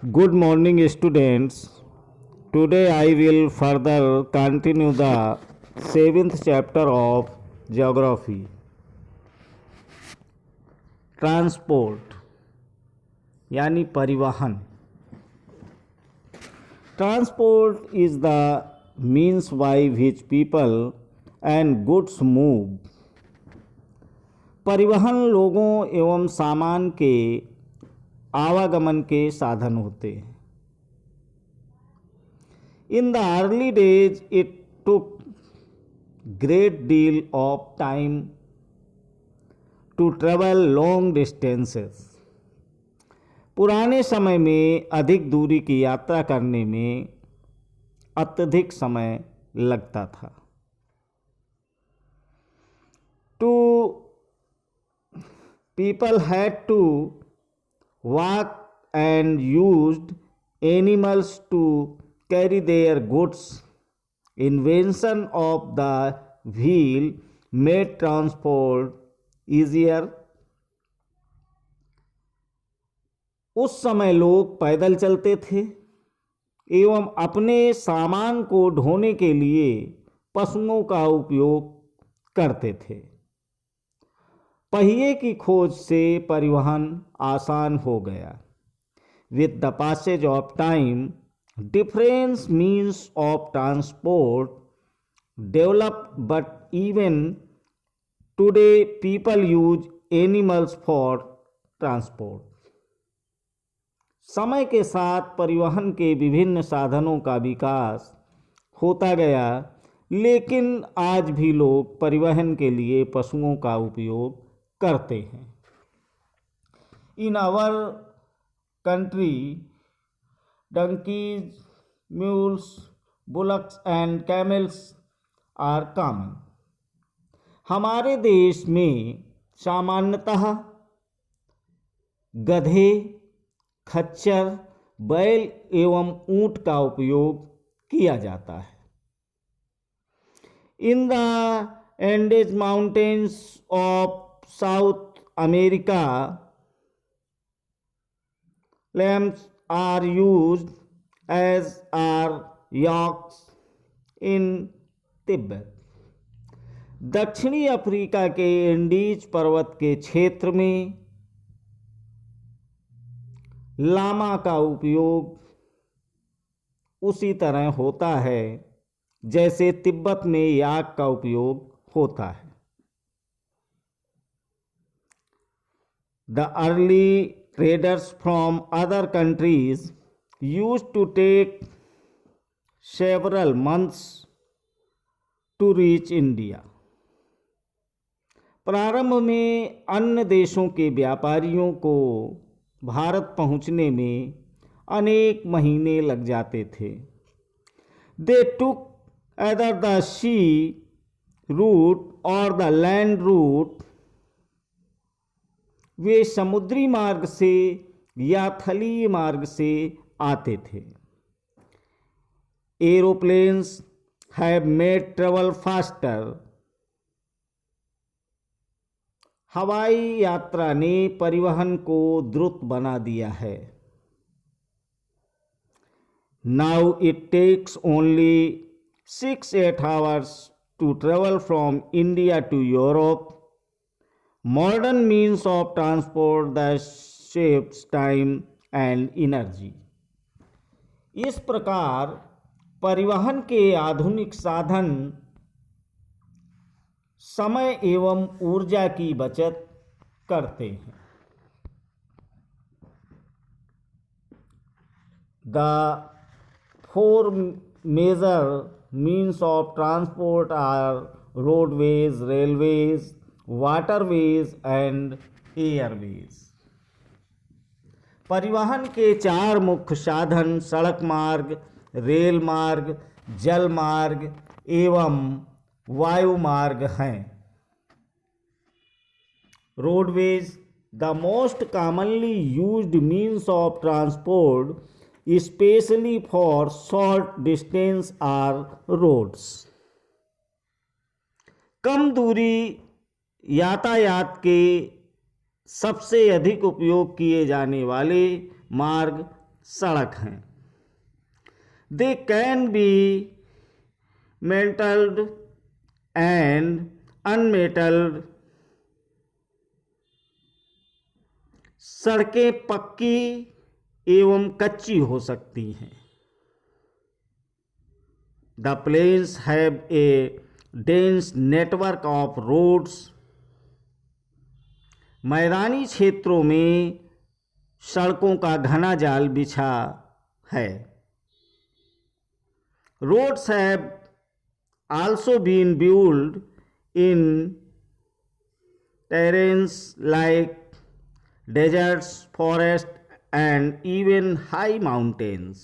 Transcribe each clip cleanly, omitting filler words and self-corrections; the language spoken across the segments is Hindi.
Good morning, students. Today I will further continue the seventh chapter of Geography. Transport यानी परिवहन. Transport is the means by which people and goods move. परिवहन लोगों एवं सामान के आवागमन के साधन होते हैं. In the early days, it took great deal of time to travel long distances. पुराने समय में अधिक दूरी की यात्रा करने में अत्यधिक समय लगता था. To people had to walk and used animals to carry their goods. Invention of the wheel made transport easier. उस समय लोग पैदल चलते थे एवं अपने सामान को ढोने के लिए पशुओं का उपयोग करते थे. पहिए की खोज से परिवहन आसान हो गया. With the passage of time, different means of transport developed, but even today people use animals for transport. समय के साथ परिवहन के विभिन्न साधनों का विकास होता गया, लेकिन आज भी लोग परिवहन के लिए पशुओं का उपयोग करते हैं. In our country, donkeys, mules, bullocks and camels are common. हमारे देश में सामान्यतः गधे, खच्चर, बैल एवं ऊंट का उपयोग किया जाता है. In the Andes Mountains of South America, lambs are used as are yaks in Tibet. दक्षिणी अफ्रीका के एंडीज पर्वत के क्षेत्र में लामा का उपयोग उसी तरह होता है जैसे तिब्बत में याक का उपयोग होता है. The early traders from other countries used to take several months to reach India. प्रारंभ में अन्य देशों के व्यापारियों को भारत पहुंचने में अनेक महीने लग जाते थे. They took either the sea route or the land route. वे समुद्री मार्ग से या थलीय मार्ग से आते थे. Aeroplanes have made travel faster. हवाई यात्रा ने परिवहन को द्रुत बना दिया है. Now it takes only 6-8 hours to travel from India to Europe. Modern means of transport that saves time and energy. इस प्रकार परिवहन के आधुनिक साधन समय एवं ऊर्जा की बचत करते हैं. The four major means of transport are roadways, railways, waterways and airways. परिवहन के चार मुख्य साधन सड़क मार्ग, रेल मार्ग, जल मार्ग एवं वायु मार्ग हैं. Roadways, the most commonly used means of transport, especially for short distance, are roads. कम दूरी यातायात के सबसे अधिक उपयोग किए जाने वाले मार्ग सड़क हैं। They can be metalled and unmetalled. सड़कें पक्की एवं कच्ची हो सकती हैं। The plains have a dense network of roads. मैदानी क्षेत्रों में सड़कों का घना जाल बिछा है। Roads have also been build in terrains like deserts, forests, and even high mountains.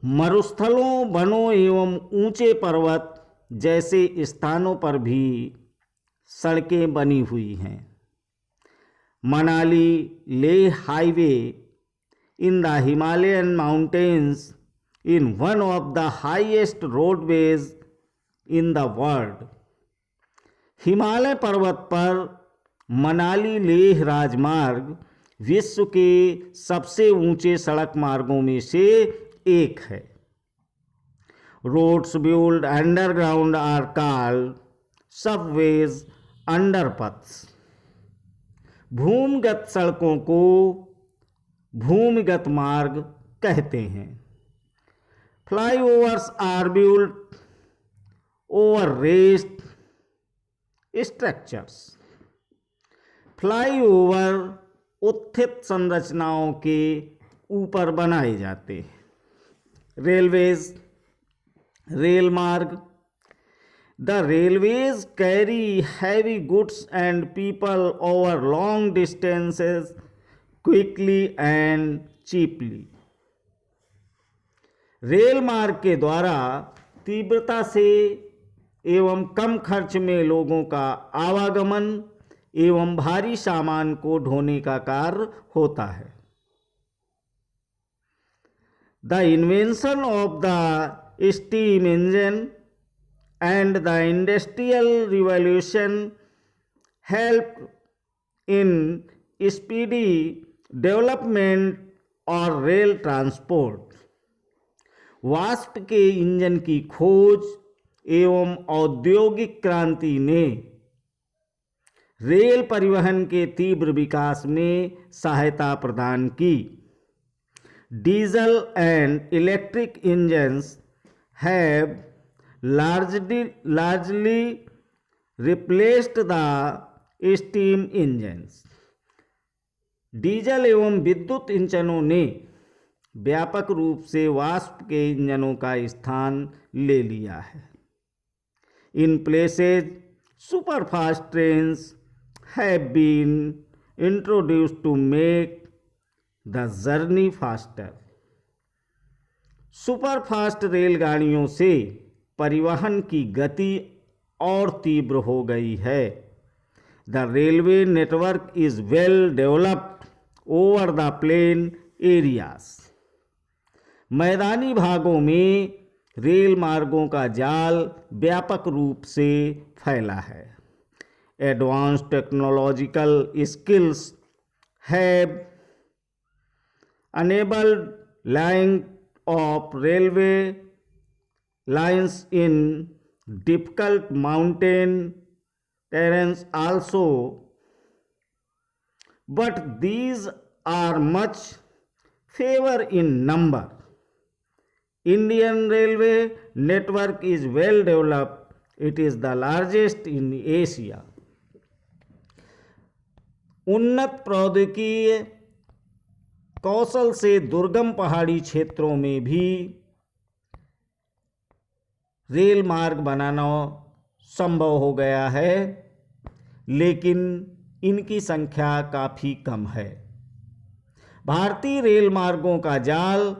मरुस्थलों, वनों एवं ऊंचे पर्वत जैसे स्थानों पर भी सड़कें बनी हुई हैं। Manali Leh highway in the Himalayan mountains in one of the highest roadways in the world. Himalaya पर्वत पर मनाली लेह राजमार्ग विश्व के सबसे ऊंचे सड़क मार्गों में से एक है। Roads build underground are called subways underpaths. भूमिगत सड़कों को भूमिगत मार्ग कहते हैं। Flyovers are build over raised structures. Flyover उत्थित संरचनाओं के ऊपर बनाए जाते हैं। रेलवेज रेल मार्ग। The railways carry heavy goods and people over long distances quickly and cheaply. रेल मार्ग के द्वारा तीव्रता से एवं कम खर्च में लोगों का आवागमन एवं भारी सामान को ढोने का कार्य होता है। The invention of the steam engine and the industrial revolution help in speedy development और रेल ट्रांसपोर्ट। वाष्प के इंजन की खोज एवं औद्योगिक क्रांति ने रेल परिवहन के तीव्र विकास में सहायता प्रदान की। Diesel and electric engines have largely replaced the steam engines. Diesel एवं विद्युत इंजनों ने व्यापक रूप से वाष्प के इंजनों का स्थान ले लिया है। In places superfast trains have been introduced to make the journey faster. Superfast रेलगाड़ियों से परिवहन की गति और तीव्र हो गई है। The railway network is well developed over the plain areas. मैदानी भागों में रेल मार्गों का जाल व्यापक रूप से फैला है। Advanced technological skills have enabled laying of railway lines in difficult mountain terrains also, but these are much fewer in number. Indian railway network is well developed. It is the largest in Asia. उन्नत प्रौद्योगिकी कौशल से दुर्गम पहाड़ी क्षेत्रों में भी रेल मार्ग बनाना संभव हो गया है, लेकिन इनकी संख्या काफ़ी कम है। भारतीय रेल मार्गों का जाल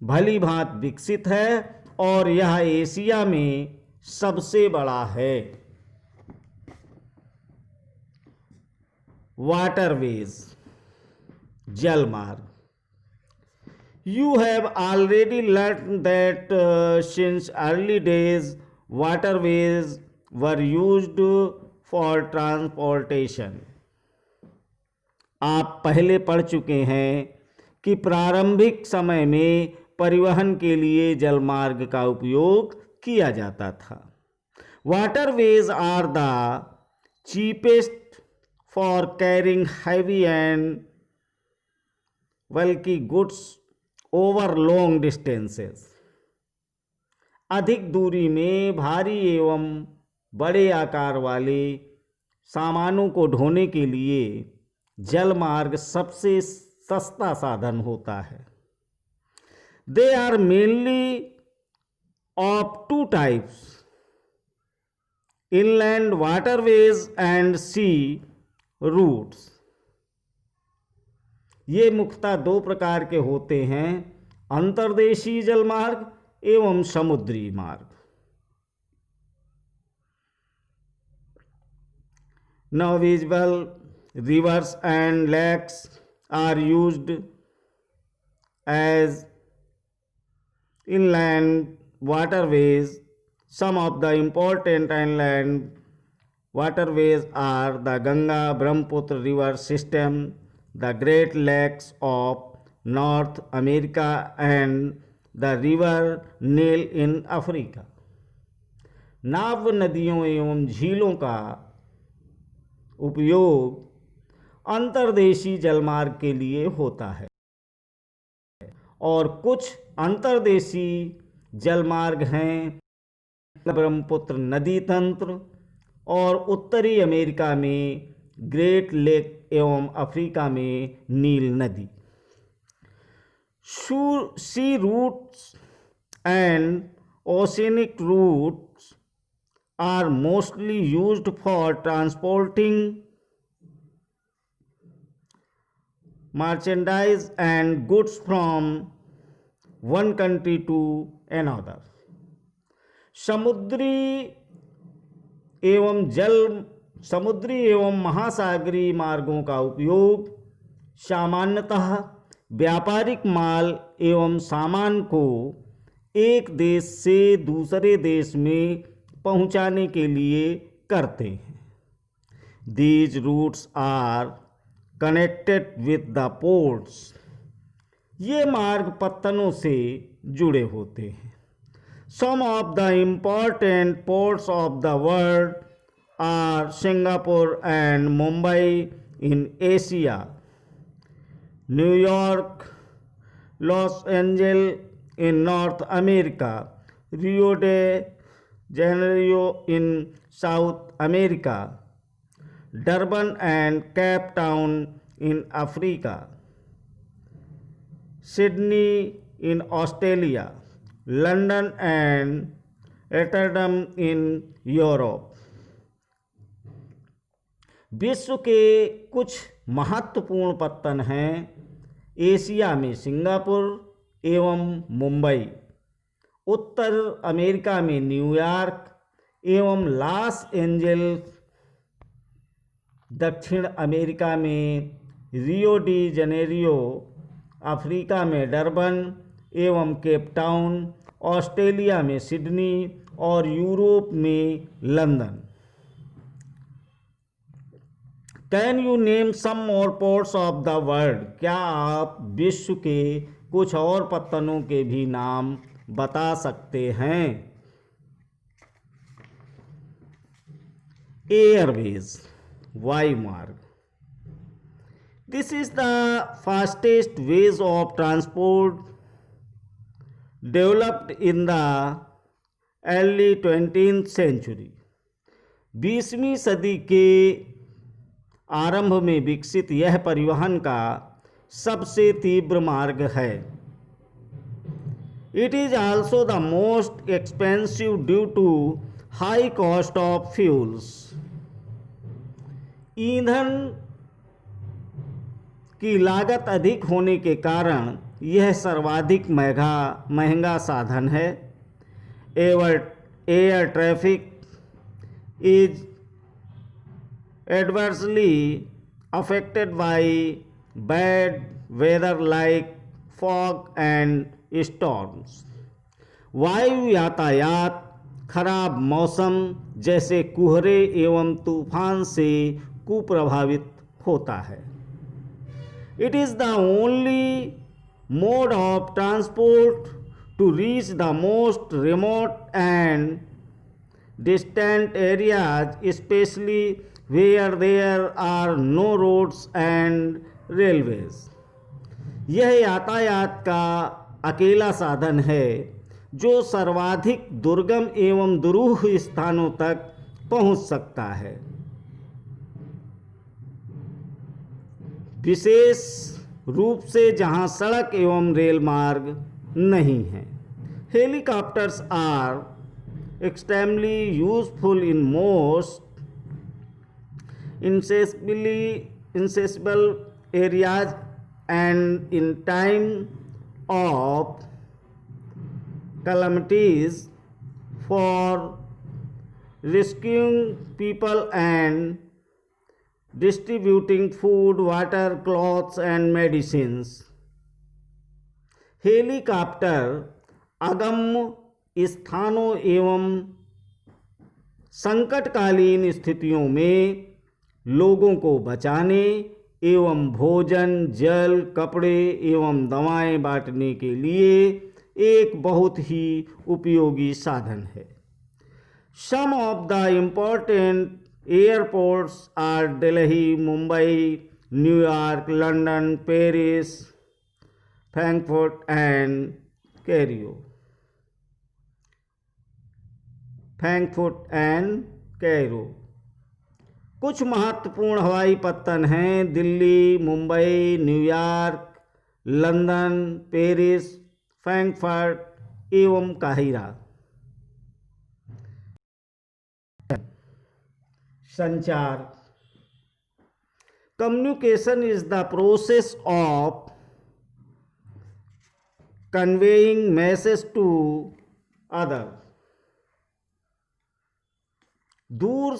भली भांति विकसित है और यह एशिया में सबसे बड़ा है। वाटरवेज जल मार्ग। You have already learned that since early days waterways were used for transportation. आप पहले पढ़ चुके हैं कि प्रारंभिक समय में परिवहन के लिए जलमार्ग का उपयोग किया जाता था। Waterways are the cheapest for carrying heavy and bulky goods over long distances. अधिक दूरी में भारी एवं बड़े आकार वाले सामानों को ढोने के लिए जलमार्ग सबसे सस्ता साधन होता है। They are mainly of two types, inland waterways and sea routes. ये मुख्यतः दो प्रकार के होते हैं, अंतर्देशीय जलमार्ग एवं समुद्री मार्ग। Now visible rivers and lakes are used as inland waterways. Some of the important inland waterways are the Ganga Brahmaputra river system, the Great Lakes of North America and the river Nile in Africa. नाव नदियों एवं झीलों का उपयोग अंतर्देशीय जलमार्ग के लिए होता है और कुछ अंतर्देशीय जलमार्ग हैं ब्रह्मपुत्र नदी तंत्र और उत्तरी अमेरिका में ग्रेट लेक एवं अफ्रीका में नील नदी। Sea routes and oceanic routes are mostly used for transporting merchandise and goods from one country to another. समुद्री एवं महासागरीय मार्गों का उपयोग सामान्यतः व्यापारिक माल एवं सामान को एक देश से दूसरे देश में पहुंचाने के लिए करते हैं। These routes are connected with the ports. ये मार्ग पत्तनों से जुड़े होते हैं। Some of the important ports of the world are Singapore and Mumbai in Asia, New York, Los Angeles in North America, Rio de Janeiro in South America, Durban and Cape Town in Africa, Sydney in Australia, London and Rotterdam in Europe. विश्व के कुछ महत्वपूर्ण पत्तन हैं एशिया में सिंगापुर एवं मुंबई, उत्तर अमेरिका में न्यूयॉर्क एवं लॉस एंजल्स, दक्षिण अमेरिका में रियो डी जनेरियो, अफ्रीका में डरबन एवं केप टाउन, ऑस्ट्रेलिया में सिडनी और यूरोप में London. Can you name some more ports of the world? क्या आप विश्व के कुछ और पत्तनों के भी नाम बता सकते हैं? एयरवेज, वायुमार्ग। This is the fastest ways of transport developed in the early 20th century. 20वीं सदी के आरंभ में विकसित यह परिवहन का सबसे तीव्र मार्ग है। It is also the most expensive due to high cost of fuels. ईंधन की लागत अधिक होने के कारण यह सर्वाधिक महंगा साधन है। Air traffic is adversely affected by bad weather like fog and storms. वायु यातायात खराब मौसम जैसे कुहरे एवं तूफान से कुप्रभावित होता है। It is the only mode of transport to reach the most remote and distant areas, especially where there are no roads and railways. यह यातायात का अकेला साधन है जो सर्वाधिक दुर्गम एवं दुरूह स्थानों तक पहुंच सकता है, विशेष रूप से जहां सड़क एवं रेल मार्ग नहीं है. Helicopters are extremely useful in most inaccessible areas and in time of calamities for rescuing people and distributing food, water, clothes and medicines. Helicopter अगम्य स्थानों एवं संकटकालीन स्थितियों में लोगों को बचाने एवं भोजन, जल, कपड़े एवं दवाएं बांटने के लिए एक बहुत ही उपयोगी साधन है. Some of the important airports are Delhi, Mumbai, New York, London, Paris, Frankfurt and Cairo. कुछ महत्वपूर्ण हवाई पत्तन हैं Delhi, Mumbai, New York, London, Paris, Frankfurt एवं काहिरा. संचार. Communication is the process of conveying message to other. दूर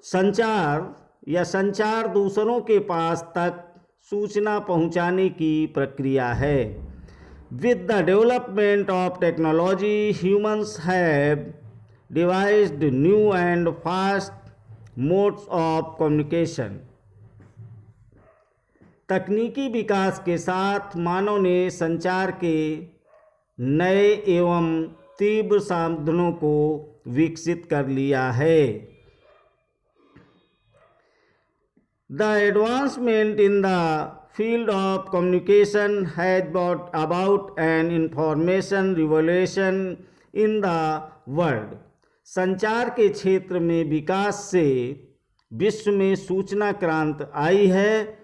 संचार या संचार दूसरों के पास तक सूचना पहुंचाने की प्रक्रिया है. With the development of technology, humans have devised new and fast modes of communication. तकनीकी विकास के साथ मानव ने संचार के नए एवं तीव्र साधनों को विकसित कर लिया है. The advancement in the field of communication has brought about an information revolution in the world. संचार के क्षेत्र में विकास से विश्व में सूचना क्रांति आई है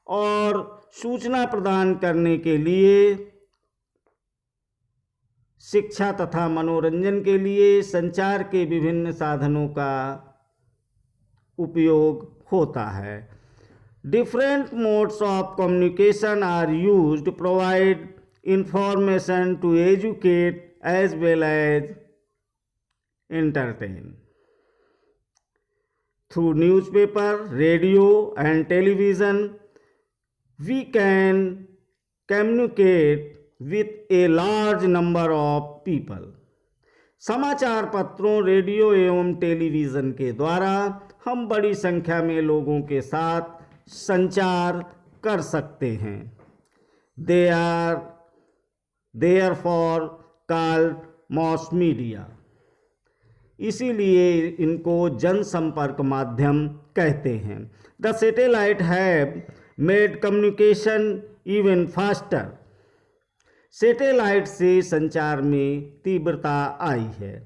और सूचना प्रदान करने के लिए, शिक्षा तथा मनोरंजन के लिए संचार के विभिन्न साधनों का उपयोग होता है. Different modes of communication are used to provide information, to educate as well as entertain. Through newspaper, radio and television, we can communicate with a large number of people. समाचार पत्रों, रेडियो एवं टेलीविज़न के द्वारा हम बड़ी संख्या में लोगों के साथ संचार कर सकते हैं. They are therefore called mass media. इसीलिए इनको जनसंपर्क माध्यम कहते हैं. The satellite have made communication even faster. Satellite से संचार में तीव्रता आई है.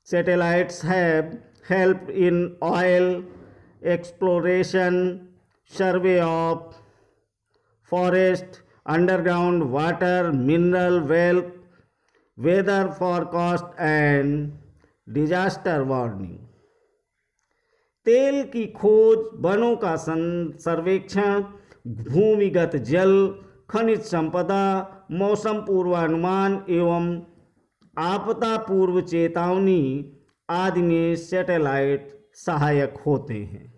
Satellites have helped in oil exploration, survey of forest, underground water, mineral wealth, weather forecast and disaster warning. तेल की खोज, वनों का सर्वेक्षण, भूमिगत जल, खनिज संपदा, मौसम पूर्वानुमान एवं आपदा पूर्व चेतावनी आदि में सैटेलाइट सहायक होते हैं.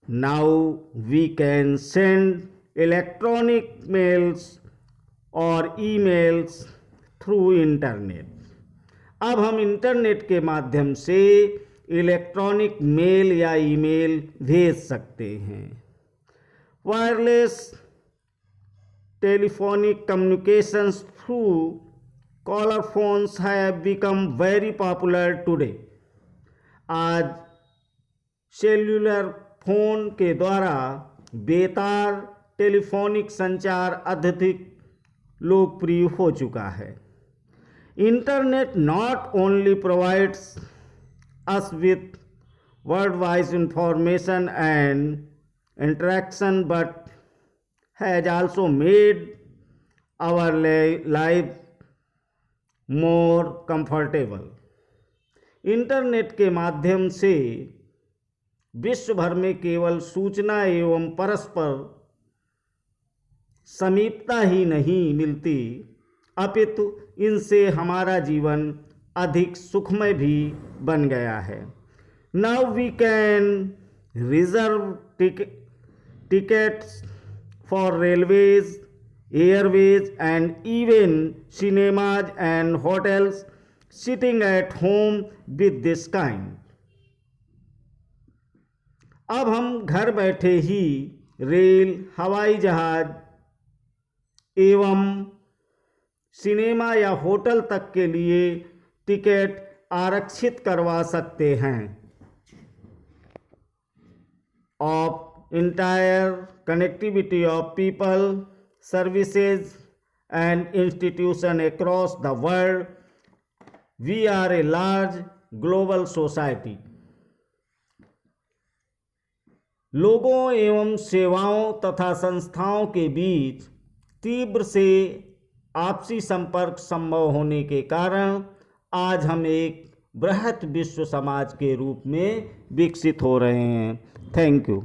Now we can send electronic mails और ईमेल्स थ्रू इंटरनेट. अब हम इंटरनेट के माध्यम से इलेक्ट्रॉनिक मेल या ईमेल भेज सकते हैं. Wireless telephonic communications through color phones have become very popular today. आज सेल्यूलर फोन के द्वारा बेतार टेलीफोनिक संचार अत्यधिक लोकप्रिय हो चुका है. Internet not only provides us with worldwide information and interaction but has also made our life more comfortable. Internet के माध्यम से विश्व भर में केवल सूचना एवं परस्पर समीपता ही नहीं मिलती, अपितु इनसे हमारा जीवन अधिक सुखमय भी बन गया है. Now we can reserve tickets for railways, airways and even cinemas and hotels sitting at home with this kind. अब हम घर बैठे ही रेल, हवाई जहाज एवं सिनेमा या होटल तक के लिए टिकट आरक्षित करवा सकते हैं. Of entire connectivity of people, services and institution across the world, we are a large global society. लोगों एवं सेवाओं तथा संस्थाओं के बीच तीव्र से आपसी संपर्क संभव होने के कारण आज हम एक बृहत विश्व समाज के रूप में विकसित हो रहे हैं. Thank you.